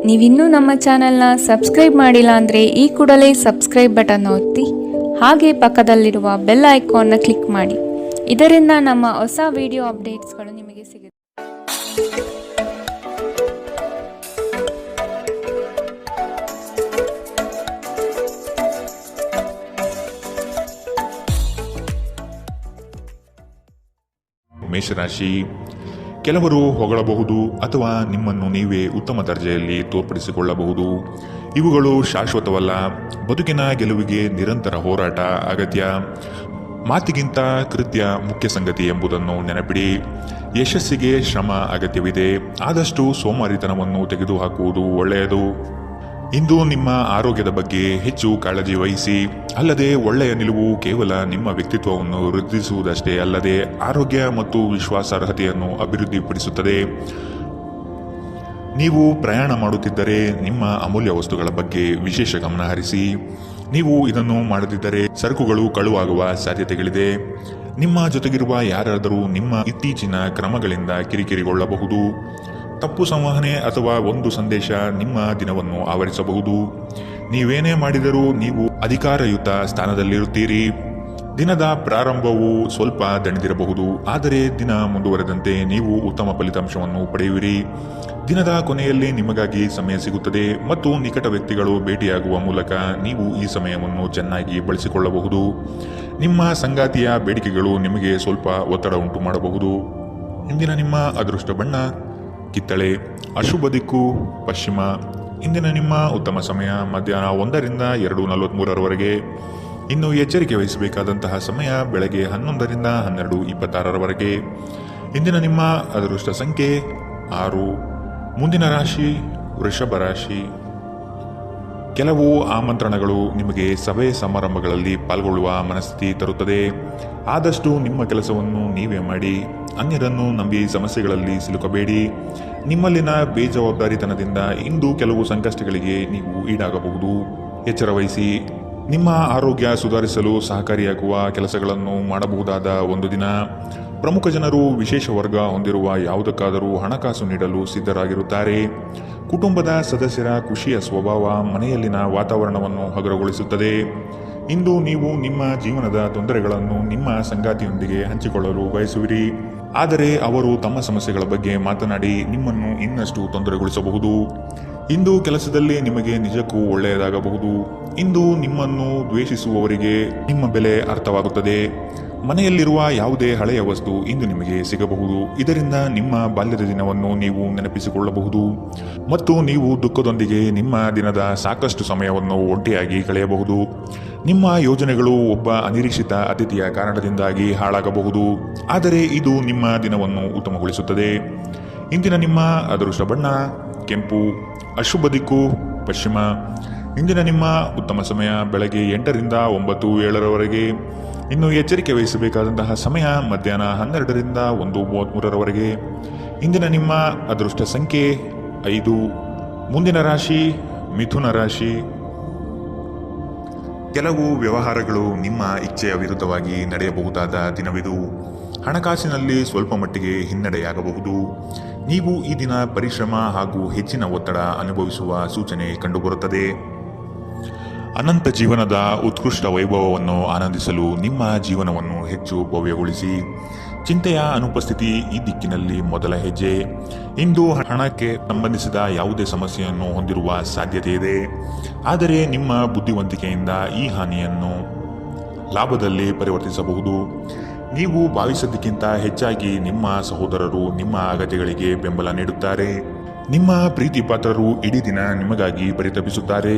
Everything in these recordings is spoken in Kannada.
ನೀವಿನ್ನೂ ನಮ್ಮ ಚಾನೆಲ್ನ ಸಬ್ಸ್ಕ್ರೈಬ್ ಮಾಡಿಲ್ಲ ಅಂದರೆ ಈ ಕೂಡಲೇ ಸಬ್ಸ್ಕ್ರೈಬ್ ಬಟನ್ ಒತ್ತಿ ಹಾಗೆ ಪಕ್ಕದಲ್ಲಿರುವ ಬೆಲ್ ಐಕಾನ್ನ ಕ್ಲಿಕ್ ಮಾಡಿ. ಇದರಿಂದ ನಮ್ಮ ಹೊಸ ವಿಡಿಯೋ ಅಪ್ಡೇಟ್ಸ್ಗಳು ನಿಮಗೆ ಸಿಗುತ್ತೆ. ಮೇಷರಾಶಿ, ಕೆಲವರು ಹೊಗಳಬಹುದು ಅಥವಾ ನಿಮ್ಮನ್ನು ನೀವೇ ಉತ್ತಮ ದರ್ಜೆಯಲ್ಲಿ ತೋರ್ಪಡಿಸಿಕೊಳ್ಳಬಹುದು. ಇವುಗಳು ಶಾಶ್ವತವಲ್ಲ. ಬದುಕಿನ ಗೆಲುವಿಗೆ ನಿರಂತರ ಹೋರಾಟ ಅಗತ್ಯ. ಮಾತಿಗಿಂತ ಕೃತ್ಯ ಮುಖ್ಯ ಸಂಗತಿ ಎಂಬುದನ್ನು ನೆನಪಿಡಿ. ಯಶಸ್ಸಿಗೆ ಶ್ರಮ ಅಗತ್ಯವಿದೆ. ಆದಷ್ಟು ಸೋಮಾರಿತನವನ್ನು ತೆಗೆದುಹಾಕುವುದು ಒಳ್ಳೆಯದು. ಇಂದು ನಿಮ್ಮ ಆರೋಗ್ಯದ ಬಗ್ಗೆ ಹೆಚ್ಚು ಕಾಳಜಿ ವಹಿಸಿ. ಅಲ್ಲದೆ ಒಳ್ಳೆಯ ನಿಲುವು ಕೇವಲ ನಿಮ್ಮ ವ್ಯಕ್ತಿತ್ವವನ್ನು ವೃದ್ಧಿಸುವುದಷ್ಟೇ ಅಲ್ಲದೆ ಆರೋಗ್ಯ ಮತ್ತು ವಿಶ್ವಾಸಾರ್ಹತೆಯನ್ನು ಅಭಿವೃದ್ಧಿಪಡಿಸುತ್ತದೆ. ನೀವು ಪ್ರಯಾಣ ಮಾಡುತ್ತಿದ್ದರೆ ನಿಮ್ಮ ಅಮೂಲ್ಯ ವಸ್ತುಗಳ ಬಗ್ಗೆ ವಿಶೇಷ ಗಮನ ಹರಿಸಿ. ನೀವು ಇದನ್ನು ಮಾಡದಿದ್ದರೆ ಸರಕುಗಳು ಕಳುವಾಗುವ ಸಾಧ್ಯತೆಗಳಿದೆ. ನಿಮ್ಮ ಜೊತೆಗಿರುವ ಯಾರಾದರೂ ನಿಮ್ಮ ಇತ್ತೀಚಿನ ಕ್ರಮಗಳಿಂದ ಕಿರಿಕಿರಿಗೊಳ್ಳಬಹುದು. ತಪ್ಪು ಸಂವಹನೆ ಅಥವಾ ಒಂದು ಸಂದೇಶ ನಿಮ್ಮ ದಿನವನ್ನು ಆವರಿಸಬಹುದು. ನೀವೇನೇ ಮಾಡಿದರೂ ನೀವು ಅಧಿಕಾರಯುತ ಸ್ಥಾನದಲ್ಲಿರುತ್ತೀರಿ. ದಿನದ ಪ್ರಾರಂಭವು ಸ್ವಲ್ಪ ದಣಿದಿರಬಹುದು, ಆದರೆ ದಿನ ಮುಂದುವರೆದಂತೆ ನೀವು ಉತ್ತಮ ಫಲಿತಾಂಶವನ್ನು ಪಡೆಯುವಿರಿ. ದಿನದ ಕೊನೆಯಲ್ಲಿ ನಿಮಗಾಗಿ ಸಮಯ ಸಿಗುತ್ತದೆ ಮತ್ತು ನಿಕಟ ವ್ಯಕ್ತಿಗಳು ಭೇಟಿಯಾಗುವ ಮೂಲಕ ನೀವು ಈ ಸಮಯವನ್ನು ಚೆನ್ನಾಗಿ ಬಳಸಿಕೊಳ್ಳಬಹುದು. ನಿಮ್ಮ ಸಂಗಾತಿಯ ಬೇಡಿಕೆಗಳು ನಿಮಗೆ ಸ್ವಲ್ಪ ಒತ್ತಡ ಉಂಟು ಮಾಡಬಹುದು. ಇಂದಿನ ನಿಮ್ಮ ಅದೃಷ್ಟ ಬಣ್ಣ ಕಿತ್ತಳೆ. ಅಶುಭ ದಿಕ್ಕು ಪಶ್ಚಿಮ. ಇಂದಿನ ನಿಮ್ಮ ಉತ್ತಮ ಸಮಯ ಮಧ್ಯಾಹ್ನ 1ರಿಂದ 2:43 ಇನ್ನು ಎಚ್ಚರಿಕೆ ವಹಿಸಬೇಕಾದಂತಹ ಸಮಯ ಬೆಳಗ್ಗೆ 11ರಿಂದ 12:26 ಇಂದಿನ ನಿಮ್ಮ ಅದೃಷ್ಟ ಸಂಖ್ಯೆ 6. ಮುಂದಿನ ರಾಶಿ ವೃಷಭ ರಾಶಿ. ಕೆಲವು ಆಮಂತ್ರಣಗಳು ನಿಮಗೆ ಸಭೆ ಸಮಾರಂಭಗಳಲ್ಲಿ ಪಾಲ್ಗೊಳ್ಳುವ ಮನಸ್ಥಿತಿ ತರುತ್ತದೆ. ಆದಷ್ಟು ನಿಮ್ಮ ಕೆಲಸವನ್ನು ನೀವೇ ಮಾಡಿ. ಅನ್ಯರನ್ನು ನಂಬಿ ಸಮಸ್ಯೆಗಳಲ್ಲಿ ಸಿಲುಕಬೇಡಿ. ನಿಮ್ಮಲ್ಲಿನ ಬೇಜವಾಬ್ದಾರಿತನದಿಂದ ಇಂದು ಕೆಲವು ಸಂಕಷ್ಟಗಳಿಗೆ ನೀವು ಈಡಾಗಬಹುದು. ಎಚ್ಚರ ವಹಿಸಿ. ನಿಮ್ಮ ಆರೋಗ್ಯ ಸುಧಾರಿಸಲು ಸಹಕಾರಿಯಾಗುವ ಕೆಲಸಗಳನ್ನು ಮಾಡಬಹುದಾದ ಒಂದು ದಿನ. ಪ್ರಮುಖ ಜನರು ವಿಶೇಷ ವರ್ಗ ಹೊಂದಿರುವ ಯಾವುದಕ್ಕಾದರೂ ಹಣಕಾಸು ನೀಡಲು ಸಿದ್ಧರಾಗಿರುತ್ತಾರೆ. ಕುಟುಂಬದ ಸದಸ್ಯರ ಖುಷಿಯ ಸ್ವಭಾವ ಮನೆಯಲ್ಲಿನ ವಾತಾವರಣವನ್ನು ಹಗುರಗೊಳಿಸುತ್ತದೆ. ಇಂದು ನೀವು ನಿಮ್ಮ ಜೀವನದ ತೊಂದರೆಗಳನ್ನು ನಿಮ್ಮ ಸಂಗಾತಿಯೊಂದಿಗೆ ಹಂಚಿಕೊಳ್ಳಲು ಬಯಸುವಿರಿ. ಆದರೆ ಅವರು ತಮ್ಮ ಸಮಸ್ಯೆಗಳ ಬಗ್ಗೆ ಮಾತನಾಡಿ ನಿಮ್ಮನ್ನು ಇನ್ನಷ್ಟು ತೊಂದರೆಗೊಳಿಸಬಹುದು. ಇಂದು ಕೆಲಸದಲ್ಲಿ ನಿಮಗೆ ನಿಜಕ್ಕೂ ಒಳ್ಳೆಯದಾಗಬಹುದು. ಇಂದು ನಿಮ್ಮನ್ನು ದ್ವೇಷಿಸುವವರಿಗೆ ನಿಮ್ಮ ಬೆಲೆ ಅರ್ಥವಾಗುತ್ತದೆ. ಮನೆಯಲ್ಲಿರುವ ಯಾವುದೇ ಹಳೆಯ ವಸ್ತು ಇಂದು ನಿಮಗೆ ಸಿಗಬಹುದು. ಇದರಿಂದ ನಿಮ್ಮ ಬಾಲ್ಯದ ದಿನವನ್ನು ನೀವು ನೆನಪಿಸಿಕೊಳ್ಳಬಹುದು ಮತ್ತು ನೀವು ದುಃಖದೊಂದಿಗೆ ನಿಮ್ಮ ದಿನದ ಸಾಕಷ್ಟು ಸಮಯವನ್ನು ಒಂಟಿಯಾಗಿ ಕಳೆಯಬಹುದು. ನಿಮ್ಮ ಯೋಜನೆಗಳು ಒಬ್ಬ ಅನಿರೀಕ್ಷಿತ ಅತಿಥಿಯ ಕಾರಣದಿಂದಾಗಿ ಹಾಳಾಗಬಹುದು, ಆದರೆ ಇದು ನಿಮ್ಮ ದಿನವನ್ನು ಉತ್ತಮಗೊಳಿಸುತ್ತದೆ. ಇಂದಿನ ನಿಮ್ಮ ಅದೃಷ್ಟ ಬಣ್ಣ ಕೆಂಪು. ಅಶುಭ ದಿಕ್ಕು ಪಶ್ಚಿಮ. ಇಂದಿನ ನಿಮ್ಮ ಉತ್ತಮ ಸಮಯ ಬೆಳಗ್ಗೆ 8ರಿಂದ 9:07 ಇನ್ನು ಎಚ್ಚರಿಕೆ ವಹಿಸಬೇಕಾದಂತಹ ಸಮಯ ಮಧ್ಯಾಹ್ನ 12ರಿಂದ 1:33 ಇಂದಿನ ನಿಮ್ಮ ಅದೃಷ್ಟ ಸಂಖ್ಯೆ 5. ಮುಂದಿನ ರಾಶಿ ಮಿಥುನ ರಾಶಿ. ಕೆಲವು ವ್ಯವಹಾರಗಳು ನಿಮ್ಮ ಇಚ್ಛೆಯ ವಿರುದ್ಧವಾಗಿ ನಡೆಯಬಹುದಾದ ದಿನವಿದು. ಹಣಕಾಸಿನಲ್ಲಿ ಸ್ವಲ್ಪ ಮಟ್ಟಿಗೆ ಹಿನ್ನಡೆಯಾಗಬಹುದು. ನೀವು ಈ ದಿನ ಪರಿಶ್ರಮ ಹಾಗೂ ಹೆಚ್ಚಿನ ಒತ್ತಡ ಅನುಭವಿಸುವ ಸೂಚನೆ ಕಂಡುಬರುತ್ತದೆ. ಅನಂತ ಜೀವನದ ಉತ್ಕೃಷ್ಟ ವೈಭವವನ್ನು ಆನಂದಿಸಲು ನಿಮ್ಮ ಜೀವನವನ್ನು ಹೆಚ್ಚು ಭವ್ಯಗೊಳಿಸಿ. ಚಿಂತೆಯ ಅನುಪಸ್ಥಿತಿ ಈ ದಿಕ್ಕಿನಲ್ಲಿ ಮೊದಲ ಹೆಜ್ಜೆ. ಇಂದು ಹಣಕ್ಕೆ ಸಂಬಂಧಿಸಿದ ಯಾವುದೇ ಸಮಸ್ಯೆಯನ್ನು ಹೊಂದಿರುವ ಸಾಧ್ಯತೆ ಇದೆ, ಆದರೆ ನಿಮ್ಮ ಬುದ್ಧಿವಂತಿಕೆಯಿಂದ ಈ ಹಾನಿಯನ್ನು ಲಾಭದಲ್ಲಿ ಪರಿವರ್ತಿಸಬಹುದು. ನೀವು ಭಾವಿಸಿದ್ದಕ್ಕಿಂತ ಹೆಚ್ಚಾಗಿ ನಿಮ್ಮ ಸಹೋದರರು ನಿಮ್ಮ ಅಗತ್ಯಗಳಿಗೆ ಬೆಂಬಲ ನೀಡುತ್ತಾರೆ. ನಿಮ್ಮ ಪ್ರೀತಿ ಪಾತ್ರರು ಇಡೀ ದಿನ ನಿಮಗಾಗಿ ಪರಿತಪಿಸುತ್ತಾರೆ.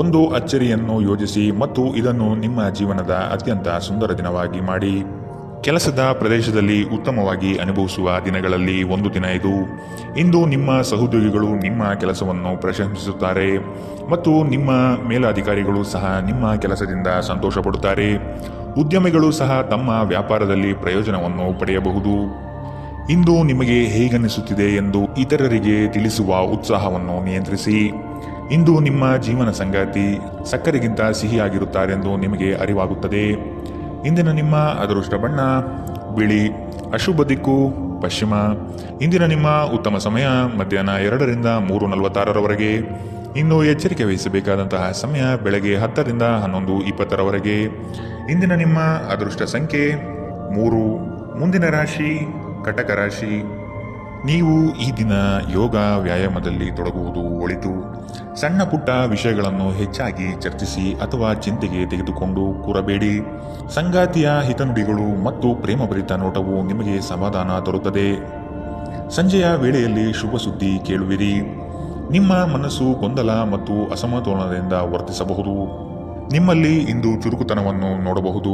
ಒಂದು ಅಚ್ಚರಿಯನ್ನು ಯೋಜಿಸಿ ಮತ್ತು ಇದನ್ನು ನಿಮ್ಮ ಜೀವನದ ಅತ್ಯಂತ ಸುಂದರ ದಿನವಾಗಿ ಮಾಡಿ. ಕೆಲಸದ ಪ್ರದೇಶದಲ್ಲಿ ಉತ್ತಮವಾಗಿ ಅನುಭವಿಸುವ ದಿನಗಳಲ್ಲಿ ಒಂದು ದಿನ ಇದು. ಇಂದು ನಿಮ್ಮ ಸಹೋದ್ಯೋಗಿಗಳು ನಿಮ್ಮ ಕೆಲಸವನ್ನು ಪ್ರಶಂಸಿಸುತ್ತಾರೆ ಮತ್ತು ನಿಮ್ಮ ಮೇಲಾಧಿಕಾರಿಗಳು ಸಹ ನಿಮ್ಮ ಕೆಲಸದಿಂದ ಸಂತೋಷ ಪಡುತ್ತಾರೆ. ಉದ್ಯಮಿಗಳು ಸಹ ತಮ್ಮ ವ್ಯಾಪಾರದಲ್ಲಿ ಪ್ರಯೋಜನವನ್ನು ಪಡೆಯಬಹುದು. ಇಂದು ನಿಮಗೆ ಹೇಗನ್ನಿಸುತ್ತಿದೆ ಎಂದು ಇತರರಿಗೆ ತಿಳಿಸುವ ಉತ್ಸಾಹವನ್ನು ನಿಯಂತ್ರಿಸಿ. ಇಂದು ನಿಮ್ಮ ಜೀವನ ಸಂಗಾತಿ ಸಕ್ಕರೆಗಿಂತ ಸಿಹಿಯಾಗಿರುತ್ತಾರೆಂದು ನಿಮಗೆ ಅರಿವಾಗುತ್ತದೆ. ಇಂದಿನ ನಿಮ್ಮ ಅದೃಷ್ಟ ಬಣ್ಣ ಬಿಳಿ. ಅಶುಭ ದಿಕ್ಕು ಪಶ್ಚಿಮ. ಇಂದಿನ ನಿಮ್ಮ ಉತ್ತಮ ಸಮಯ ಮಧ್ಯಾಹ್ನ 2ರಿಂದ 3:46ರವರೆಗೆ. ಇನ್ನು ಎಚ್ಚರಿಕೆ ವಹಿಸಬೇಕಾದಂತಹ ಸಮಯ ಬೆಳಗ್ಗೆ 10ರಿಂದ 11:20ರವರೆಗೆ. ಇಂದಿನ ನಿಮ್ಮ ಅದೃಷ್ಟ ಸಂಖ್ಯೆ 3. ಮುಂದಿನ ರಾಶಿ ಕಟಕ ರಾಶಿ. ನೀವು ಈ ದಿನ ಯೋಗ ವ್ಯಾಯಾಮದಲ್ಲಿ ತೊಡಗುವುದು ಒಳಿತು. ಸಣ್ಣ ಪುಟ್ಟ ವಿಷಯಗಳನ್ನು ಹೆಚ್ಚಾಗಿ ಚರ್ಚಿಸಿ ಅಥವಾ ಚಿಂತೆಗೆ ತೆಗೆದುಕೊಂಡು ಕೂರಬೇಡಿ. ಸಂಗಾತಿಯ ಹಿತನುಡಿಗಳು ಮತ್ತು ಪ್ರೇಮಭರಿತ ನೋಟವು ನಿಮಗೆ ಸಮಾಧಾನ ತರುತ್ತದೆ. ಸಂಜೆಯ ವೇಳೆಯಲ್ಲಿ ಶುಭ ಸುದ್ದಿ ಕೇಳುವಿರಿ. ನಿಮ್ಮ ಮನಸ್ಸು ಗೊಂದಲ ಮತ್ತು ಅಸಮತೋಲನದಿಂದ ವರ್ತಿಸಬಹುದು. ನಿಮ್ಮಲ್ಲಿ ಇಂದು ಚುರುಕುತನವನ್ನು ನೋಡಬಹುದು.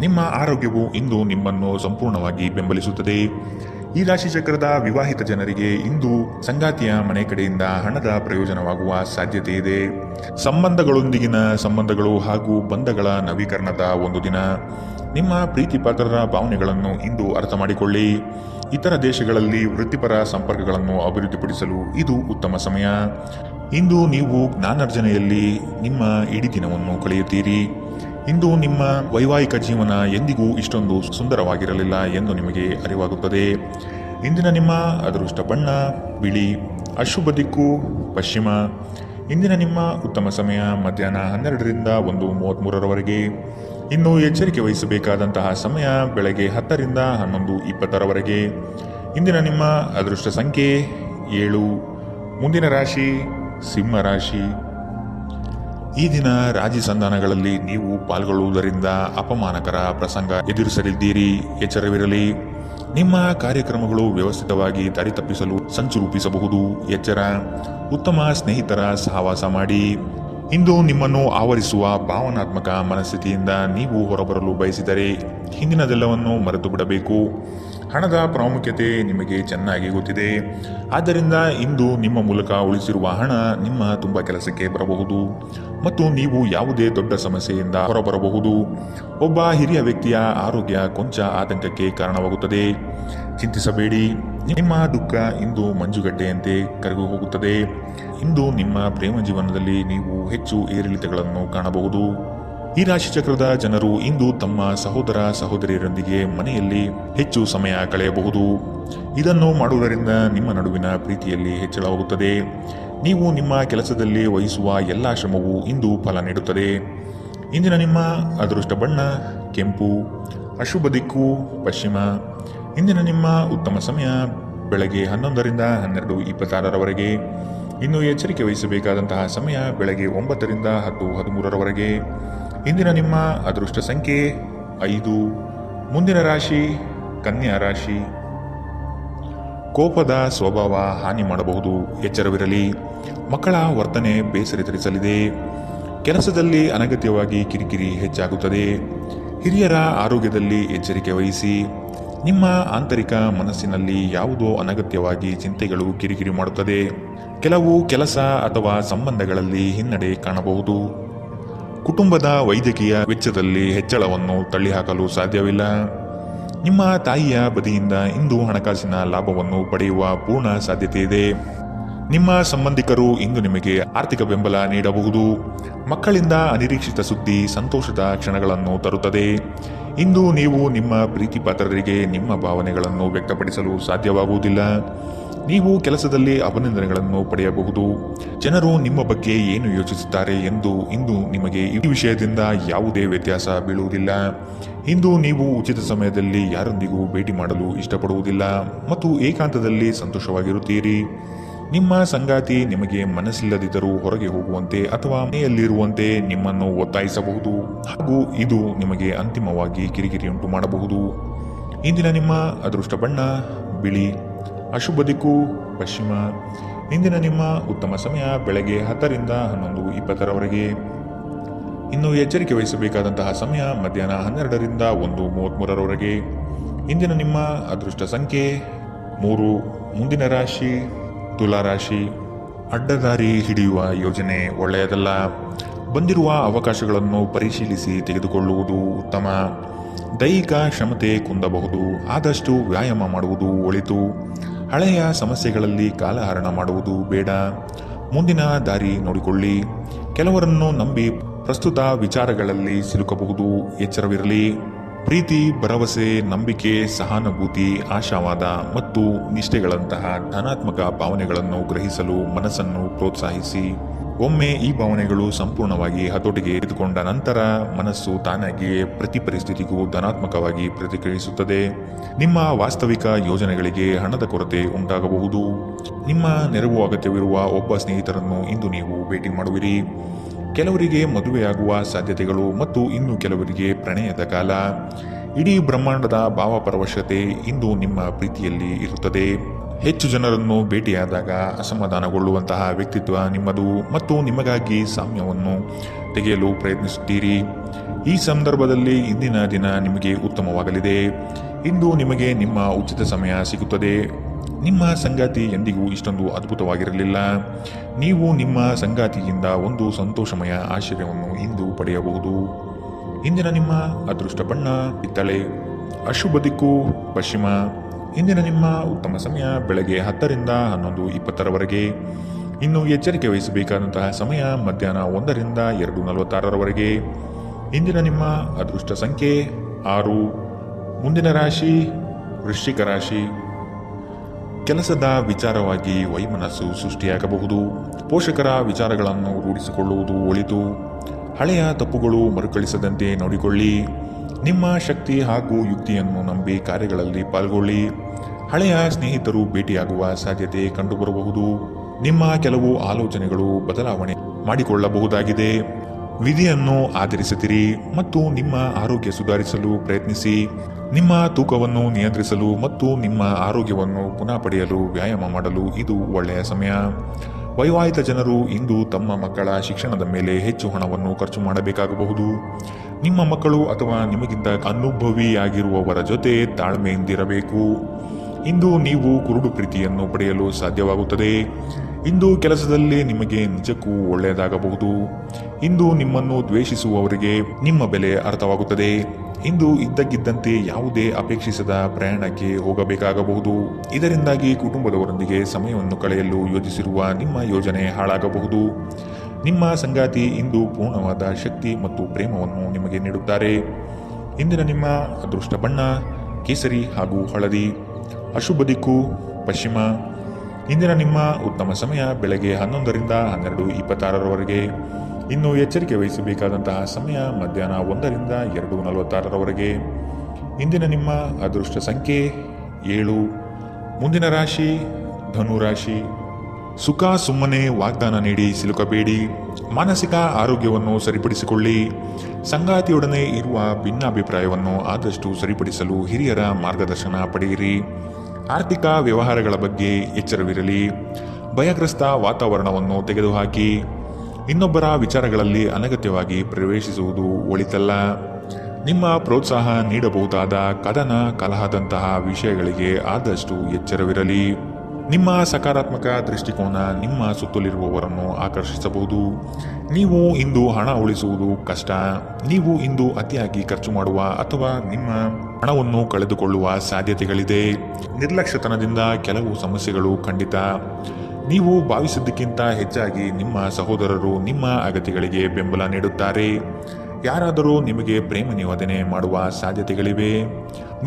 ನಿಮ್ಮ ಆರೋಗ್ಯವು ಇಂದು ನಿಮ್ಮನ್ನು ಸಂಪೂರ್ಣವಾಗಿ ಬೆಂಬಲಿಸುತ್ತದೆ. ಈ ರಾಶಿ ಚಕ್ರದ ವಿವಾಹಿತ ಜನರಿಗೆ ಇಂದು ಸಂಗಾತಿಯ ಮನೆ ಕಡೆಯಿಂದ ಹಣದ ಪ್ರಯೋಜನವಾಗುವ ಸಾಧ್ಯತೆ ಇದೆ. ಸಂಬಂಧಗಳೊಂದಿಗಿನ ಸಂಬಂಧಗಳು ಹಾಗೂ ಬಂಧಗಳ ನವೀಕರಣದ ಒಂದು ದಿನ. ನಿಮ್ಮ ಪ್ರೀತಿ ಪಾತ್ರರ ಭಾವನೆಗಳನ್ನು ಇಂದು ಅರ್ಥ ಮಾಡಿಕೊಳ್ಳಿ. ಇತರ ದೇಶಗಳಲ್ಲಿ ವೃತ್ತಿಪರ ಸಂಪರ್ಕಗಳನ್ನು ಅಭಿವೃದ್ಧಿಪಡಿಸಲು ಇದು ಉತ್ತಮ ಸಮಯ. ಇಂದು ನೀವು ಜ್ಞಾನಾರ್ಜನೆಯಲ್ಲಿ ನಿಮ್ಮ ಇಡೀ ದಿನವನ್ನು ಕಳೆಯುತ್ತೀರಿ. ಇಂದು ನಿಮ್ಮ ವೈವಾಹಿಕ ಜೀವನ ಎಂದಿಗೂ ಇಷ್ಟೊಂದು ಸುಂದರವಾಗಿರಲಿಲ್ಲ ಎಂದು ನಿಮಗೆ ಅರಿವಾಗುತ್ತದೆ. ಇಂದಿನ ನಿಮ್ಮ ಅದೃಷ್ಟ ಬಣ್ಣ ಬಿಳಿ. ಅಶುಭ ದಿಕ್ಕು ಪಶ್ಚಿಮ. ಇಂದಿನ ನಿಮ್ಮ ಉತ್ತಮ ಸಮಯ ಮಧ್ಯಾಹ್ನ 12ರಿಂದ 1:33ರವರೆಗೆ. ಇನ್ನು ಎಚ್ಚರಿಕೆ ವಹಿಸಬೇಕಾದಂತಹ ಸಮಯ ಬೆಳಗ್ಗೆ 10ರಿಂದ 11:20ರವರೆಗೆ. ಇಂದಿನ ನಿಮ್ಮ ಅದೃಷ್ಟ ಸಂಖ್ಯೆ 7. ಮುಂದಿನ ರಾಶಿ ಸಿಂಹ ರಾಶಿ. ಈ ದಿನ ರಾಜಿ ಸಂಧಾನಗಳಲ್ಲಿ ನೀವು ಪಾಲ್ಗೊಳ್ಳುವುದರಿಂದ ಅಪಮಾನಕರ ಪ್ರಸಂಗ ಎದುರಿಸಲಿದ್ದೀರಿ. ಎಚ್ಚರವಿರಲಿ. ನಿಮ್ಮ ಕಾರ್ಯಕ್ರಮಗಳು ವ್ಯವಸ್ಥಿತವಾಗಿ ದಾರಿ ತಪ್ಪಿಸಲು ಸಂಚು ರೂಪಿಸಬಹುದು. ಎಚ್ಚರ. ಉತ್ತಮ ಸ್ನೇಹಿತರ ಸಹವಾಸ ಮಾಡಿ. ಇಂದು ನಿಮ್ಮನ್ನು ಆವರಿಸುವ ಭಾವನಾತ್ಮಕ ಮನಸ್ಥಿತಿಯಿಂದ ನೀವು ಹೊರಬರಲು ಬಯಸಿದರೆ ಹಿಂದಿನದೆಲ್ಲವನ್ನು ಮರೆತು ಬಿಡಬೇಕು. ಹಣದ ಪ್ರಾಮುಖ್ಯತೆ ನಿಮಗೆ ಚೆನ್ನಾಗಿ ಗೊತ್ತಿದೆ. ಆದ್ದರಿಂದ ಇಂದು ನಿಮ್ಮ ಮೂಲಕ ಉಳಿಸಿರುವ ಹಣ ನಿಮ್ಮ ತುಂಬ ಕೆಲಸಕ್ಕೆ ಬರಬಹುದು ಮತ್ತು ನೀವು ಯಾವುದೇ ದೊಡ್ಡ ಸಮಸ್ಯೆಯಿಂದ ಹೊರಬರಬಹುದು. ಒಬ್ಬ ಹಿರಿಯ ವ್ಯಕ್ತಿಯ ಆರೋಗ್ಯ ಕೊಂಚ ಆತಂಕಕ್ಕೆ ಕಾರಣವಾಗುತ್ತದೆ. ಚಿಂತಿಸಬೇಡಿ. ನಿಮ್ಮ ದುಃಖ ಇಂದು ಮಂಜುಗಡ್ಡೆಯಂತೆ ಕರಗಿ ಹೋಗುತ್ತದೆ. ಇಂದು ನಿಮ್ಮ ಪ್ರೇಮ ಜೀವನದಲ್ಲಿ ನೀವು ಹೆಚ್ಚು ಏರಿಳಿತಗಳನ್ನು ಕಾಣಬಹುದು. ಈ ರಾಶಿಚಕ್ರದ ಜನರು ಇಂದು ತಮ್ಮ ಸಹೋದರ ಸಹೋದರಿಯರೊಂದಿಗೆ ಮನೆಯಲ್ಲಿ ಹೆಚ್ಚು ಸಮಯ ಕಳೆಯಬಹುದು. ಇದನ್ನು ಮಾಡುವುದರಿಂದ ನಿಮ್ಮ ನಡುವಿನ ಪ್ರೀತಿಯಲ್ಲಿ ಹೆಚ್ಚಳವಾಗುತ್ತದೆ. ನೀವು ನಿಮ್ಮ ಕೆಲಸದಲ್ಲಿ ವಹಿಸುವ ಎಲ್ಲ ಶ್ರಮವು ಇಂದು ಫಲ ನೀಡುತ್ತದೆ. ಇಂದಿನ ನಿಮ್ಮ ಅದೃಷ್ಟ ಬಣ್ಣ ಕೆಂಪು. ಅಶುಭ ದಿಕ್ಕು ಪಶ್ಚಿಮ. ಇಂದಿನ ನಿಮ್ಮ ಉತ್ತಮ ಸಮಯ ಬೆಳಗ್ಗೆ 11ರಿಂದ 12:26ರವರೆಗೆ. ಇನ್ನು ಎಚ್ಚರಿಕೆ ವಹಿಸಬೇಕಾದಂತಹ ಸಮಯ ಬೆಳಗ್ಗೆ 9ರಿಂದ 10:13ರವರೆಗೆ. ಇಂದಿನ ನಿಮ್ಮ ಅದೃಷ್ಟ ಸಂಖ್ಯೆ 5. ಮುಂದಿನ ರಾಶಿ ಕನ್ಯಾ ರಾಶಿ. ಕೋಪದ ಸ್ವಭಾವ ಹಾನಿ ಮಾಡಬಹುದು. ಎಚ್ಚರವಿರಲಿ. ಮಕ್ಕಳ ವರ್ತನೆ ಬೇಸರ ತರಿಸಲಿದೆ. ಕೆಲಸದಲ್ಲಿ ಅನಗತ್ಯವಾಗಿ ಕಿರಿಕಿರಿ ಹೆಚ್ಚಾಗುತ್ತದೆ. ಹಿರಿಯರ ಆರೋಗ್ಯದಲ್ಲಿ ಎಚ್ಚರಿಕೆ ವಹಿಸಿ. ನಿಮ್ಮ ಆಂತರಿಕ ಮನಸ್ಸಿನಲ್ಲಿ ಯಾವುದೋ ಅನಗತ್ಯವಾಗಿ ಚಿಂತೆಗಳು ಕಿರಿಕಿರಿ ಮಾಡುತ್ತದೆ. ಕೆಲವು ಕೆಲಸ ಅಥವಾ ಸಂಬಂಧಗಳಲ್ಲಿ ಹಿನ್ನಡೆ ಕಾಣಬಹುದು. ಕುಟುಂಬದ ವೈದ್ಯಕೀಯ ವೆಚ್ಚದಲ್ಲಿ ಹೆಚ್ಚಳವನ್ನು ತಳ್ಳಿಹಾಕಲು ಸಾಧ್ಯವಿಲ್ಲ. ನಿಮ್ಮ ತಾಯಿಯ ಬದಿಯಿಂದ ಇಂದು ಹಣಕಾಸಿನ ಲಾಭವನ್ನು ಪಡೆಯುವ ಪೂರ್ಣ ಸಾಧ್ಯತೆ ಇದೆ. ನಿಮ್ಮ ಸಂಬಂಧಿಕರು ಇಂದು ನಿಮಗೆ ಆರ್ಥಿಕ ಬೆಂಬಲ ನೀಡಬಹುದು. ಮಕ್ಕಳಿಂದ ಅನಿರೀಕ್ಷಿತ ಸುದ್ದಿ ಸಂತೋಷದ ಕ್ಷಣಗಳನ್ನು ತರುತ್ತದೆ. ಇಂದು ನೀವು ನಿಮ್ಮ ಪ್ರೀತಿ ಪಾತ್ರರಿಗೆ ನಿಮ್ಮ ಭಾವನೆಗಳನ್ನು ವ್ಯಕ್ತಪಡಿಸಲು ಸಾಧ್ಯವಾಗುವುದಿಲ್ಲ. ನೀವು ಕೆಲಸದಲ್ಲಿ ಅಭಿನಂದನೆಗಳನ್ನು ಪಡೆಯಬಹುದು. ಜನರು ನಿಮ್ಮ ಬಗ್ಗೆ ಏನು ಯೋಚಿಸುತ್ತಾರೆ ಎಂದು ಇಂದು ನಿಮಗೆ ಈ ವಿಷಯದಿಂದ ಯಾವುದೇ ವ್ಯತ್ಯಾಸ ಬೀಳುವುದಿಲ್ಲ. ಇಂದು ನೀವು ಉಚಿತ ಸಮಯದಲ್ಲಿ ಯಾರೊಂದಿಗೂ ಭೇಟಿ ಮಾಡಲು ಇಷ್ಟಪಡುವುದಿಲ್ಲ ಮತ್ತು ಏಕಾಂತದಲ್ಲಿ ಸಂತೋಷವಾಗಿರುತ್ತೀರಿ. ನಿಮ್ಮ ಸಂಗಾತಿ ನಿಮಗೆ ಮನಸ್ಸಿಲ್ಲದಿದ್ದರೂ ಹೊರಗೆ ಹೋಗುವಂತೆ ಅಥವಾ ಮನೆಯಲ್ಲಿರುವಂತೆ ನಿಮ್ಮನ್ನು ಒತ್ತಾಯಿಸಬಹುದು ಹಾಗೂ ಇದು ನಿಮಗೆ ಅಂತಿಮವಾಗಿ ಕಿರಿಕಿರಿಯುಂಟು ಮಾಡಬಹುದು. ಇಂದಿನ ನಿಮ್ಮ ಅದೃಷ್ಟ ಬಣ್ಣ ಬಿಳಿ. ಅಶುಭ ದಿಕ್ಕು ಪಶ್ಚಿಮ. ಇಂದಿನ ನಿಮ್ಮ ಉತ್ತಮ ಸಮಯ ಬೆಳಗ್ಗೆ 10ರಿಂದ 11:20ರವರೆಗೆ. ಇನ್ನು ಎಚ್ಚರಿಕೆ ವಹಿಸಬೇಕಾದಂತಹ ಸಮಯ ಮಧ್ಯಾಹ್ನ 12ರಿಂದ 1:33ರವರೆಗೆ. ಇಂದಿನ ನಿಮ್ಮ ಅದೃಷ್ಟ ಸಂಖ್ಯೆ 3. ಮುಂದಿನ ರಾಶಿ ತುಲಾ ರಾಶಿ. ಅಡ್ಡದಾರಿ ಹಿಡಿಯುವ ಯೋಜನೆ ಒಳ್ಳೆಯದಲ್ಲ. ಬಂದಿರುವ ಅವಕಾಶಗಳನ್ನು ಪರಿಶೀಲಿಸಿ ತೆಗೆದುಕೊಳ್ಳುವುದು ಉತ್ತಮ. ದೈಹಿಕ ಕ್ಷಮತೆ ಕುಂದಬಹುದು. ಆದಷ್ಟು ವ್ಯಾಯಾಮ ಮಾಡುವುದು ಒಳಿತು. ಹಳೆಯ ಸಮಸ್ಯೆಗಳಲ್ಲಿ ಕಾಲಹರಣ ಮಾಡುವುದು ಬೇಡ. ಮುಂದಿನ ದಾರಿ ನೋಡಿಕೊಳ್ಳಿ. ಕೆಲವರನ್ನು ನಂಬಿ ಪ್ರಸ್ತುತ ವಿಚಾರಗಳಲ್ಲಿ ಸಿಲುಕಬಹುದು. ಎಚ್ಚರವಿರಲಿ. ಪ್ರೀತಿ, ಭರವಸೆ, ನಂಬಿಕೆ, ಸಹಾನುಭೂತಿ, ಆಶಾವಾದ ಮತ್ತು ನಿಷ್ಠೆಗಳಂತಹ ಧನಾತ್ಮಕ ಭಾವನೆಗಳನ್ನು ಗ್ರಹಿಸಲು ಮನಸ್ಸನ್ನು ಪ್ರೋತ್ಸಾಹಿಸಿ. ಒಮ್ಮೆ ಈ ಭಾವನೆಗಳು ಸಂಪೂರ್ಣವಾಗಿ ಹತೋಟಿಗೆ ತೆಗೆದುಕೊಂಡ ನಂತರ ಮನಸ್ಸು ತಾನಾಗಿಯೇ ಪ್ರತಿ ಪರಿಸ್ಥಿತಿಗೂ ಧನಾತ್ಮಕವಾಗಿ ಪ್ರತಿಕ್ರಿಯಿಸುತ್ತದೆ. ನಿಮ್ಮ ವಾಸ್ತವಿಕ ಯೋಜನೆಗಳಿಗೆ ಹಣದ ಕೊರತೆ ಉಂಟಾಗಬಹುದು. ನಿಮ್ಮ ನೆರವು ಅಗತ್ಯವಿರುವ ಒಬ್ಬ ಸ್ನೇಹಿತರನ್ನು ಇಂದು ನೀವು ಭೇಟಿ ಮಾಡುವಿರಿ. ಕೆಲವರಿಗೆ ಮದುವೆಯಾಗುವ ಸಾಧ್ಯತೆಗಳು ಮತ್ತು ಇನ್ನು ಕೆಲವರಿಗೆ ಪ್ರಣಯದ ಕಾಲ. ಇಡೀ ಬ್ರಹ್ಮಾಂಡದ ಭಾವಪರವಶತೆ ಇಂದು ನಿಮ್ಮ ಪ್ರೀತಿಯಲ್ಲಿ ಇರುತ್ತದೆ. ಹೆಚ್ಚು ಜನರನ್ನು ಭೇಟಿಯಾದಾಗ ಅಸಮಾಧಾನಗೊಳ್ಳುವಂತಹ ವ್ಯಕ್ತಿತ್ವ ನಿಮ್ಮದು ಮತ್ತು ನಿಮಗಾಗಿ ಸಾಮ್ಯವನ್ನು ತೆಗೆಯಲು ಪ್ರಯತ್ನಿಸುತ್ತೀರಿ. ಈ ಸಂದರ್ಭದಲ್ಲಿ ಇಂದಿನ ದಿನ ನಿಮಗೆ ಉತ್ತಮವಾಗಲಿದೆ. ಇಂದು ನಿಮಗೆ ನಿಮ್ಮ ಉಚಿತ ಸಮಯ ಸಿಗುತ್ತದೆ. ನಿಮ್ಮ ಸಂಗಾತಿ ಎಂದಿಗೂ ಇಷ್ಟೊಂದು ಅದ್ಭುತವಾಗಿರಲಿಲ್ಲ. ನೀವು ನಿಮ್ಮ ಸಂಗಾತಿಯಿಂದ ಒಂದು ಸಂತೋಷಮಯ ಆಶ್ಚರ್ಯವನ್ನು ಇಂದು ಪಡೆಯಬಹುದು. ಇಂದಿನ ನಿಮ್ಮ ಅದೃಷ್ಟ ಬಣ್ಣ ಕಿತ್ತಳೆ. ಅಶುಭ ದಿಕ್ಕು ಪಶ್ಚಿಮ. ಇಂದಿನ ನಿಮ್ಮ ಉತ್ತಮ ಸಮಯ ಬೆಳಗ್ಗೆ 10 ರಿಂದ 11:20ರವರೆಗೆ. ಇನ್ನು ಎಚ್ಚರಿಕೆ ವಹಿಸಬೇಕಾದಂತಹ ಸಮಯ ಮಧ್ಯಾಹ್ನ 1 ರಿಂದ 2:46ರವರೆಗೆ. ಇಂದಿನ ನಿಮ್ಮ ಅದೃಷ್ಟ ಸಂಖ್ಯೆ 6. ಮುಂದಿನ ರಾಶಿ ವೃಶ್ಚಿಕ ರಾಶಿ. ಕೆಲಸದ ವಿಚಾರವಾಗಿ ವೈಮನಸ್ಸು ಸೃಷ್ಟಿಯಾಗಬಹುದು. ಪೋಷಕರ ವಿಚಾರಗಳನ್ನು ರೂಢಿಸಿಕೊಳ್ಳುವುದು ಒಳಿತು. ಹಳೆಯ ತಪ್ಪುಗಳು ಮರುಕಳಿಸದಂತೆ ನೋಡಿಕೊಳ್ಳಿ. ನಿಮ್ಮ ಶಕ್ತಿ ಹಾಗೂ ಯುಕ್ತಿಯನ್ನು ನಂಬಿ ಕಾರ್ಯಗಳಲ್ಲಿ ಪಾಲ್ಗೊಳ್ಳಿ. ಹಳೆಯ ಸ್ನೇಹಿತರು ಭೇಟಿಯಾಗುವ ಸಾಧ್ಯತೆ ಕಂಡುಬರಬಹುದು. ನಿಮ್ಮ ಕೆಲವು ಆಲೋಚನೆಗಳು ಬದಲಾವಣೆ ಮಾಡಿಕೊಳ್ಳಬಹುದಾಗಿದೆ. ವಿಧಿಯನ್ನು ಆಧರಿಸುತ್ತೀರಿ ಮತ್ತು ನಿಮ್ಮ ಆರೋಗ್ಯ ಸುಧಾರಿಸಲು ಪ್ರಯತ್ನಿಸಿ. ನಿಮ್ಮ ತೂಕವನ್ನು ನಿಯಂತ್ರಿಸಲು ಮತ್ತು ನಿಮ್ಮ ಆರೋಗ್ಯವನ್ನು ಪುನಃ ಪಡೆಯಲು ವ್ಯಾಯಾಮ ಮಾಡಲು ಇದು ಒಳ್ಳೆಯ ಸಮಯ. ವೈವಾಹಿಕ ಜನರು ಇಂದು ತಮ್ಮ ಮಕ್ಕಳ ಶಿಕ್ಷಣದ ಮೇಲೆ ಹೆಚ್ಚು ಹಣವನ್ನು ಖರ್ಚು ಮಾಡಬೇಕಾಗಬಹುದು. ನಿಮ್ಮ ಮಕ್ಕಳು ಅಥವಾ ನಿಮಗಿಂತ ಅನುಭವಿಯಾಗಿರುವವರ ಜೊತೆ ತಾಳ್ಮೆಯಿಂದಿರಬೇಕು. ಇಂದು ನೀವು ಕುರುಡು ಪ್ರೀತಿಯನ್ನು ಪಡೆಯಲು ಸಾಧ್ಯವಾಗುತ್ತದೆ. ಇಂದು ಕೆಲಸದಲ್ಲಿ ನಿಮಗೆ ನಿಜಕ್ಕೂ ಒಳ್ಳೆಯದಾಗಬಹುದು. ಇಂದು ನಿಮ್ಮನ್ನು ದ್ವೇಷಿಸುವವರಿಗೆ ನಿಮ್ಮ ಬೆಲೆ ಅರ್ಥವಾಗುತ್ತದೆ. ಇಂದು ಇದ್ದಕ್ಕಿದ್ದಂತೆ ಯಾವುದೇ ಅಪೇಕ್ಷಿಸದ ಪ್ರಯಾಣಕ್ಕೆ ಹೋಗಬೇಕಾಗಬಹುದು. ಇದರಿಂದಾಗಿ ಕುಟುಂಬದವರೊಂದಿಗೆ ಸಮಯವನ್ನು ಕಳೆಯಲು ಯೋಜಿಸಿರುವ ನಿಮ್ಮ ಯೋಜನೆ ಹಾಳಾಗಬಹುದು. ನಿಮ್ಮ ಸಂಗಾತಿ ಇಂದು ಪೂರ್ಣವಾದ ಶಕ್ತಿ ಮತ್ತು ಪ್ರೇಮವನ್ನು ನಿಮಗೆ ನೀಡುತ್ತಾರೆ. ಇಂದಿನ ನಿಮ್ಮ ಅದೃಷ್ಟ ಬಣ್ಣ ಕೇಸರಿ ಹಾಗೂ ಹಳದಿ. ಅಶುಭ ದಿಕ್ಕು ಪಶ್ಚಿಮ. ಇಂದಿನ ನಿಮ್ಮ ಉತ್ತಮ ಸಮಯ ಬೆಳಗ್ಗೆ 11 ರಿಂದ 12:26ರವರೆಗೆ. ಇನ್ನು ಎಚ್ಚರಿಕೆ ವಹಿಸಬೇಕಾದಂತಹ ಸಮಯ ಮಧ್ಯಾಹ್ನ 1 ರಿಂದ 2:46ರವರೆಗೆ. ಇಂದಿನ ನಿಮ್ಮ ಅದೃಷ್ಟ ಸಂಖ್ಯೆ 7. ಮುಂದಿನ ರಾಶಿ ಧನು ರಾಶಿ. ಸುಖ ಸುಮ್ಮನೆ ವಾಗ್ದಾನ ನೀಡಿ ಸಿಲುಕಬೇಡಿ. ಮಾನಸಿಕ ಆರೋಗ್ಯವನ್ನು ಸರಿಪಡಿಸಿಕೊಳ್ಳಿ. ಸಂಗಾತಿಯೊಡನೆ ಇರುವ ಭಿನ್ನಾಭಿಪ್ರಾಯವನ್ನು ಆದಷ್ಟು ಸರಿಪಡಿಸಲು ಹಿರಿಯರ ಮಾರ್ಗದರ್ಶನ ಪಡೆಯಿರಿ. ಆರ್ಥಿಕ ವ್ಯವಹಾರಗಳ ಬಗ್ಗೆ ಎಚ್ಚರವಿರಲಿ. ಭಯಗ್ರಸ್ತ ವಾತಾವರಣವನ್ನು ತೆಗೆದುಹಾಕಿ. ಇನ್ನೊಬ್ಬರ ವಿಚಾರಗಳಲ್ಲಿ ಅನಗತ್ಯವಾಗಿ ಪ್ರವೇಶಿಸುವುದು ಒಳಿತಲ್ಲ. ನಿಮ್ಮ ಪ್ರೋತ್ಸಾಹ ನೀಡಬಹುದಾದ ಕದನ ಕಲಹದಂತಹ ವಿಷಯಗಳಿಗೆ ಆದಷ್ಟು ಎಚ್ಚರವಿರಲಿ. ನಿಮ್ಮ ಸಕಾರಾತ್ಮಕ ದೃಷ್ಟಿಕೋನ ನಿಮ್ಮ ಸುತ್ತಲಿರುವವರನ್ನು ಆಕರ್ಷಿಸಬಹುದು. ನೀವು ಇಂದು ಹಣ ಉಳಿಸುವುದು ಕಷ್ಟ. ನೀವು ಇಂದು ಅತಿಯಾಗಿ ಖರ್ಚು ಮಾಡುವ ಅಥವಾ ನಿಮ್ಮ ಹಣವನ್ನು ಕಳೆದುಕೊಳ್ಳುವ ಸಾಧ್ಯತೆಗಳಿದೆ. ನಿರ್ಲಕ್ಷ್ಯತನದಿಂದ ಕೆಲವು ಸಮಸ್ಯೆಗಳು ಖಂಡಿತ. ನೀವು ಭಾವಿಸಿದ್ದಕ್ಕಿಂತ ಹೆಚ್ಚಾಗಿ ನಿಮ್ಮ ಸಹೋದರರು ನಿಮ್ಮ ಅಗತ್ಯಗಳಿಗೆ ಬೆಂಬಲ ನೀಡುತ್ತಾರೆ. ಯಾರಾದರೂ ನಿಮಗೆ ಪ್ರೇಮ ನಿವೇದನೆ ಮಾಡುವ ಸಾಧ್ಯತೆಗಳಿವೆ.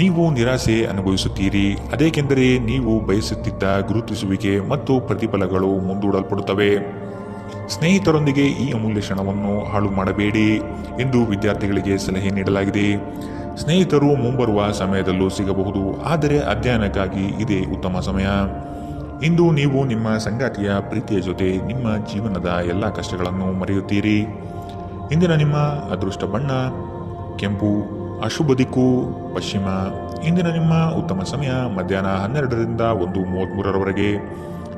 ನೀವು ನಿರಾಸೆ ಅನುಭವಿಸುತ್ತೀರಿ. ಅದೇಕೆಂದರೆ ನೀವು ಬಯಸುತ್ತಿದ್ದ ಗುರುತಿಸುವಿಕೆ ಮತ್ತು ಪ್ರತಿಫಲಗಳು ಮುಂದೂಡಲ್ಪಡುತ್ತವೆ. ಸ್ನೇಹಿತರೊಂದಿಗೆ ಈ ಅಮೂಲ್ಯ ಕ್ಷಣವನ್ನು ಹಾಳು ಮಾಡಬೇಡಿ ಎಂದು ವಿದ್ಯಾರ್ಥಿಗಳಿಗೆ ಸಲಹೆ ನೀಡಲಾಗಿದೆ. ಸ್ನೇಹಿತರು ಮುಂಬರುವ ಸಮಯದಲ್ಲೂ ಸಿಗಬಹುದು, ಆದರೆ ಅಧ್ಯಯನಕ್ಕಾಗಿ ಇದೇ ಉತ್ತಮ ಸಮಯ. ಇಂದು ನೀವು ನಿಮ್ಮ ಸಂಗಾತಿಯ ಪ್ರೀತಿಯ ಜೊತೆ ನಿಮ್ಮ ಜೀವನದ ಎಲ್ಲ ಕಷ್ಟಗಳನ್ನು ಮರೆಯುತ್ತೀರಿ. ಇಂದಿನ ನಿಮ್ಮ ಅದೃಷ್ಟ ಬಣ್ಣ ಕೆಂಪು. ಅಶುಭ ದಿಕ್ಕು ಪಶ್ಚಿಮ. ಇಂದಿನ ನಿಮ್ಮ ಉತ್ತಮ ಸಮಯ ಮಧ್ಯಾಹ್ನ 12 ರಿಂದ 1:33ರವರೆಗೆ.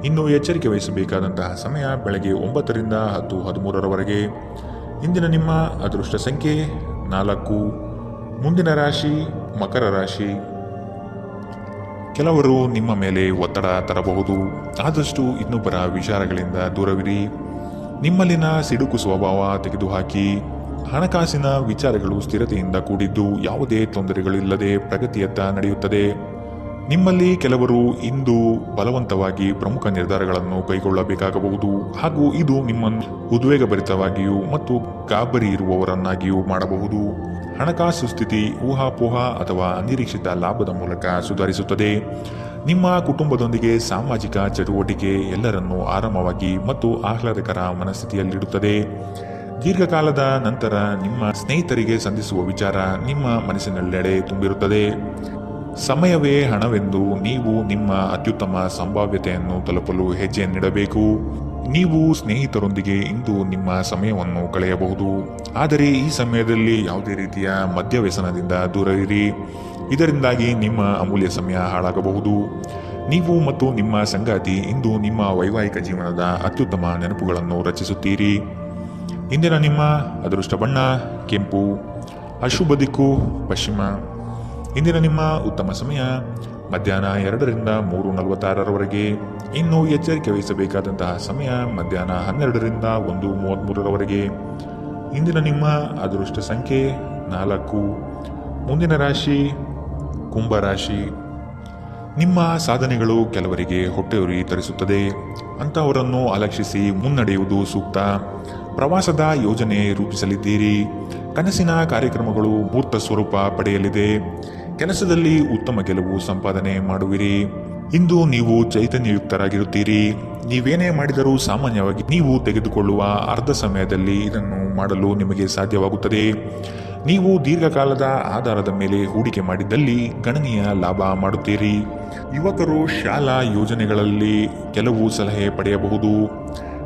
ಇನ್ನು ಎಚ್ಚರಿಕೆ ವಹಿಸಬೇಕಾದಂತಹ ಸಮಯ ಬೆಳಗ್ಗೆ 9 ರಿಂದ 10:13ರವರೆಗೆ. ಇಂದಿನ ನಿಮ್ಮ ಅದೃಷ್ಟ ಸಂಖ್ಯೆ 4. ಮುಂದಿನ ರಾಶಿ ಮಕರ ರಾಶಿ. ಕೆಲವರು ನಿಮ್ಮ ಮೇಲೆ ಒತ್ತಡ ತರಬಹುದು. ಆದಷ್ಟು ಇನ್ನೊಬ್ಬರ ವಿಚಾರಗಳಿಂದ ದೂರವಿರಿ. ನಿಮ್ಮಲ್ಲಿನ ಸಿಡುಕು ಸ್ವಭಾವ ತೆಗೆದುಹಾಕಿ. ಹಣಕಾಸಿನ ವಿಚಾರಗಳು ಸ್ಥಿರತೆಯಿಂದ ಕೂಡಿದ್ದು ಯಾವುದೇ ತೊಂದರೆಗಳಿಲ್ಲದೆ ಪ್ರಗತಿಯತ್ತ ನಡೆಯುತ್ತದೆ. ನಿಮ್ಮಲ್ಲಿ ಕೆಲವರು ಇಂದು ಬಲವಂತವಾಗಿ ಪ್ರಮುಖ ನಿರ್ಧಾರಗಳನ್ನು ಕೈಗೊಳ್ಳಬೇಕಾಗಬಹುದು ಹಾಗೂ ಇದು ನಿಮ್ಮನ್ನು ಉದ್ವೇಗಭರಿತವಾಗಿಯೂ ಮತ್ತು ಗಾಬರಿ ಇರುವವರನ್ನಾಗಿಯೂ ಮಾಡಬಹುದು. ಹಣಕಾಸು ಸ್ಥಿತಿ ಊಹಾಪೋಹ ಅಥವಾ ಅನಿರೀಕ್ಷಿತ ಲಾಭದ ಮೂಲಕ ಸುಧಾರಿಸುತ್ತದೆ. ನಿಮ್ಮ ಕುಟುಂಬದೊಂದಿಗೆ ಸಾಮಾಜಿಕ ಚಟುವಟಿಕೆ ಎಲ್ಲರನ್ನೂ ಆರಾಮವಾಗಿ ಮತ್ತು ಆಹ್ಲಾದಕರ ಮನಸ್ಥಿತಿಯಲ್ಲಿಡುತ್ತದೆ. ದೀರ್ಘಕಾಲದ ನಂತರ ನಿಮ್ಮ ಸ್ನೇಹಿತರಿಗೆ ಸಂಧಿಸುವ ವಿಚಾರ ನಿಮ್ಮ ಮನಸ್ಸಿನೆಲ್ಲೆಡೆ ತುಂಬಿರುತ್ತದೆ. ಸಮಯವೇ ಹಣವೆಂದು ನೀವು ನಿಮ್ಮ ಅತ್ಯುತ್ತಮ ಸಂಭಾವ್ಯತೆಯನ್ನು ತಲುಪಲು ಹೆಜ್ಜೆಯನ್ನಿಡಬೇಕು. ನೀವು ಸ್ನೇಹಿತರೊಂದಿಗೆ ಇಂದು ನಿಮ್ಮ ಸಮಯವನ್ನು ಕಳೆಯಬಹುದು, ಆದರೆ ಈ ಸಮಯದಲ್ಲಿ ಯಾವುದೇ ರೀತಿಯ ಮದ್ಯವ್ಯಸನದಿಂದ ದೂರವಿರಿ. ಇದರಿಂದಾಗಿ ನಿಮ್ಮ ಅಮೂಲ್ಯ ಸಮಯ ಹಾಳಾಗಬಹುದು. ನೀವು ಮತ್ತು ನಿಮ್ಮ ಸಂಗಾತಿ ಇಂದು ನಿಮ್ಮ ವೈವಾಹಿಕ ಜೀವನದ ಅತ್ಯುತ್ತಮ ನೆನಪುಗಳನ್ನು ರಚಿಸುತ್ತೀರಿ. ಇಂದಿನ ನಿಮ್ಮ ಅದೃಷ್ಟ ಬಣ್ಣ ಕೆಂಪು, ಅಶುಭ ದಿಕ್ಕು ಪಶ್ಚಿಮ. ಇಂದಿನ ನಿಮ್ಮ ಉತ್ತಮ ಸಮಯ ಮಧ್ಯಾಹ್ನ 2ರಿಂದ 3:46ರವರೆಗೆ. ಇನ್ನು ಎಚ್ಚರಿಕೆ ವಹಿಸಬೇಕಾದಂತಹ ಸಮಯ ಮಧ್ಯಾಹ್ನ 12ರಿಂದ 1:33ರವರೆಗೆ. ಇಂದಿನ ನಿಮ್ಮ ಅದೃಷ್ಟ ಸಂಖ್ಯೆ 4. ಮುಂದಿನ ರಾಶಿ ಕುಂಭರಾಶಿ. ನಿಮ್ಮ ಸಾಧನೆಗಳು ಕೆಲವರಿಗೆ ಹೊಟ್ಟೆಯುರಿ ತರಿಸುತ್ತದೆ. ಅಂತಹವರನ್ನು ಅಲಕ್ಷಿಸಿ ಮುನ್ನಡೆಯುವುದು ಸೂಕ್ತ. ಪ್ರವಾಸದ ಯೋಜನೆ ರೂಪಿಸಲಿದ್ದೀರಿ. ಕನಸಿನ ಕಾರ್ಯಕ್ರಮಗಳು ಮೂರ್ತ ಸ್ವರೂಪ ಪಡೆಯಲಿದೆ. ಕೆಲಸದಲ್ಲಿ ಉತ್ತಮ ಗೆಲುವು ಸಂಪಾದನೆ ಮಾಡುವಿರಿ. ಇಂದು ನೀವು ಚೈತನ್ಯಯುಕ್ತರಾಗಿರುತ್ತೀರಿ. ನೀವೇನೇ ಮಾಡಿದರೂ ಸಾಮಾನ್ಯವಾಗಿ ನೀವು ತೆಗೆದುಕೊಳ್ಳುವ ಅರ್ಧ ಸಮಯದಲ್ಲಿ ಇದನ್ನು ಮಾಡಲು ನಿಮಗೆ ಸಾಧ್ಯವಾಗುತ್ತದೆ. ನೀವು ದೀರ್ಘಕಾಲದ ಆಧಾರದ ಮೇಲೆ ಹೂಡಿಕೆ ಮಾಡಿದ್ದಲ್ಲಿ ಗಣನೀಯ ಲಾಭ ಮಾಡುತ್ತೀರಿ. ಯುವಕರು ಶಾಲಾ ಯೋಜನೆಗಳಲ್ಲಿ ಕೆಲವು ಸಲಹೆ ಪಡೆಯಬಹುದು.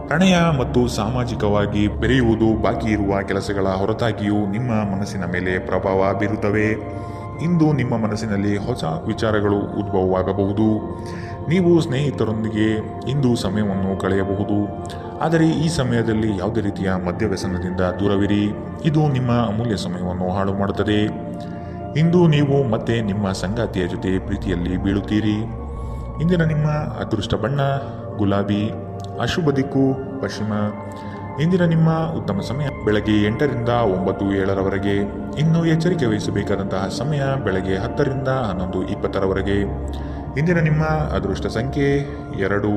ಪ್ರಣಯ ಮತ್ತು ಸಾಮಾಜಿಕವಾಗಿ ಬೆರೆಯುವುದು ಬಾಕಿ ಇರುವ ಕೆಲಸಗಳ ಹೊರತಾಗಿಯೂ ನಿಮ್ಮ ಮನಸ್ಸಿನ ಮೇಲೆ ಪ್ರಭಾವ ಬೀರುತ್ತವೆ. ಇಂದು ನಿಮ್ಮ ಮನಸ್ಸಿನಲ್ಲಿ ಹೊಸ ವಿಚಾರಗಳು ಉದ್ಭವವಾಗಬಹುದು. ನೀವು ಸ್ನೇಹಿತರೊಂದಿಗೆ ಇಂದು ಸಮಯವನ್ನು ಕಳೆಯಬಹುದು, ಆದರೆ ಈ ಸಮಯದಲ್ಲಿ ಯಾವುದೇ ರೀತಿಯ ಮದ್ಯವ್ಯಸನದಿಂದ ದೂರವಿರಿ. ಇದು ನಿಮ್ಮ ಅಮೂಲ್ಯ ಸಮಯವನ್ನು ಹಾಳು ಮಾಡುತ್ತದೆ. ಇಂದು ನೀವು ಮತ್ತೆ ನಿಮ್ಮ ಸಂಗಾತಿಯ ಜೊತೆ ಪ್ರೀತಿಯಲ್ಲಿ ಬೀಳುತ್ತೀರಿ. ಇಂದಿನ ನಿಮ್ಮ ಅದೃಷ್ಟ ಬಣ್ಣ ಗುಲಾಬಿ, ಅಶುಭ ದಿಕ್ಕು ಪಶ್ಚಿಮ. ಇಂದಿನ ನಿಮ್ಮ ಉತ್ತಮ ಸಮಯ ಬೆಳಗ್ಗೆ 8ರಿಂದ 9:07ರವರೆಗೆ. ಇನ್ನು ಎಚ್ಚರಿಕೆ ವಹಿಸಬೇಕಾದಂತಹ ಸಮಯ ಬೆಳಗ್ಗೆ 10ರಿಂದ 11:20ರವರೆಗೆ. ಇಂದಿನ ನಿಮ್ಮ ಅದೃಷ್ಟ ಸಂಖ್ಯೆ 2.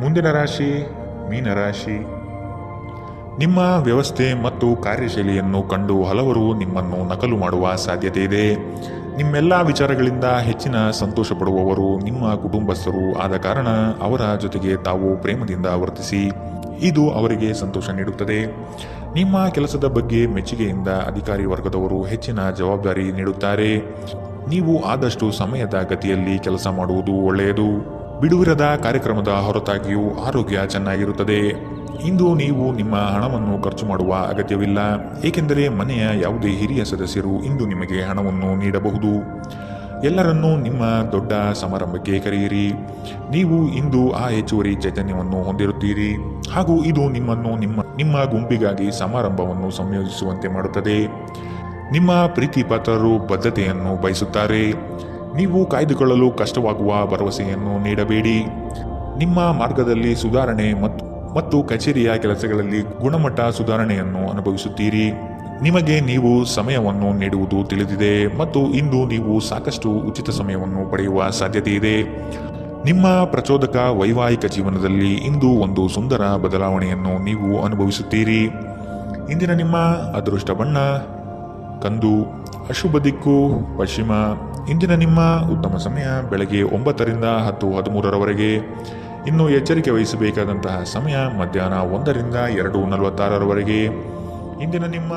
ಮುಂದಿನ ರಾಶಿ ಮೀನರಾಶಿ. ನಿಮ್ಮ ವ್ಯವಸ್ಥೆ ಮತ್ತು ಕಾರ್ಯಶೈಲಿಯನ್ನು ಕಂಡು ಹಲವರು ನಿಮ್ಮನ್ನು ನಕಲು ಮಾಡುವ ಸಾಧ್ಯತೆ ಇದೆ. ನಿಮ್ಮೆಲ್ಲ ವಿಚಾರಗಳಿಂದ ಹೆಚ್ಚಿನ ಸಂತೋಷ ಪಡುವವರು ನಿಮ್ಮ ಕುಟುಂಬಸ್ಥರು ಆದ ಕಾರಣ ಅವರ ಜೊತೆಗೆ ತಾವು ಪ್ರೇಮದಿಂದ ವರ್ತಿಸಿ. ಇದು ಅವರಿಗೆ ಸಂತೋಷ ನೀಡುತ್ತದೆ. ನಿಮ್ಮ ಕೆಲಸದ ಬಗ್ಗೆ ಮೆಚ್ಚುಗೆಯಿಂದ ಅಧಿಕಾರಿ ವರ್ಗದವರು ಹೆಚ್ಚಿನ ಜವಾಬ್ದಾರಿ ನೀಡುತ್ತಾರೆ. ನೀವು ಆದಷ್ಟು ಸಮಯದ ಗತಿಯಲ್ಲಿ ಕೆಲಸ ಮಾಡುವುದು ಒಳ್ಳೆಯದು. ಬಿಡುವಿರದ ಕಾರ್ಯಕ್ರಮದ ಹೊರತಾಗಿಯೂ ಆರೋಗ್ಯ ಚೆನ್ನಾಗಿರುತ್ತದೆ. ಇಂದು ನೀವು ನಿಮ್ಮ ಹಣವನ್ನು ಖರ್ಚು ಮಾಡುವ ಅಗತ್ಯವಿಲ್ಲ, ಏಕೆಂದರೆ ಮನೆಯ ಯಾವುದೇ ಹಿರಿಯ ಸದಸ್ಯರು ಇಂದು ನಿಮಗೆ ಹಣವನ್ನು ನೀಡಬಹುದು. ಎಲ್ಲರನ್ನೂ ನಿಮ್ಮ ದೊಡ್ಡ ಸಮಾರಂಭಕ್ಕೆ ಕರೆಯಿರಿ. ನೀವು ಇಂದು ಆ ಹೆಚ್ಚುವರಿ ಚೈತನ್ಯವನ್ನು ಹೊಂದಿರುತ್ತೀರಿ ಹಾಗೂ ಇದು ನಿಮ್ಮನ್ನು ನಿಮ್ಮ ಗುಂಪಿಗಾಗಿ ಸಮಾರಂಭವನ್ನು ಸಂಯೋಜಿಸುವಂತೆ ಮಾಡುತ್ತದೆ. ನಿಮ್ಮ ಪ್ರೀತಿ ಪಾತ್ರರು ಬದ್ಧತೆಯನ್ನು ಬಯಸುತ್ತಾರೆ. ನೀವು ಕಾಯ್ದುಕೊಳ್ಳಲು ಕಷ್ಟವಾಗುವ ಭರವಸೆಯನ್ನು ನೀಡಬೇಡಿ. ನಿಮ್ಮ ಮಾರ್ಗದಲ್ಲಿ ಸುಧಾರಣೆ ಮತ್ತು ಕಚೇರಿಯ ಕೆಲಸಗಳಲ್ಲಿ ಗುಣಮಟ್ಟ ಸುಧಾರಣೆಯನ್ನು ಅನುಭವಿಸುತ್ತೀರಿ. ನಿಮಗೆ ನೀವು ಸಮಯವನ್ನು ನೀಡುವುದು ತಿಳಿದಿದೆ ಮತ್ತು ಇಂದು ನೀವು ಸಾಕಷ್ಟು ಉಚಿತ ಸಮಯವನ್ನು ಪಡೆಯುವ ಸಾಧ್ಯತೆ ಇದೆ. ನಿಮ್ಮ ಪ್ರಚೋದಕ ವೈವಾಹಿಕ ಜೀವನದಲ್ಲಿ ಇಂದು ಒಂದು ಸುಂದರ ಬದಲಾವಣೆಯನ್ನು ನೀವು ಅನುಭವಿಸುತ್ತೀರಿ. ಇಂದಿನ ನಿಮ್ಮ ಅದೃಷ್ಟ ಬಣ್ಣ ಕಂದು, ಅಶುಭ ದಿಕ್ಕು ಪಶ್ಚಿಮ. ಇಂದಿನ ನಿಮ್ಮ ಉತ್ತಮ ಸಮಯ ಬೆಳಗ್ಗೆ 9ರಿಂದ 10:13ರವರೆಗೆ. ಇನ್ನು ಎಚ್ಚರಿಕೆ ವಹಿಸಬೇಕಾದಂತಹ ಸಮಯ ಮಧ್ಯಾಹ್ನ 1ರಿಂದ 2:46ರವರೆಗೆ. ಇಂದಿನ ನಿಮ್ಮ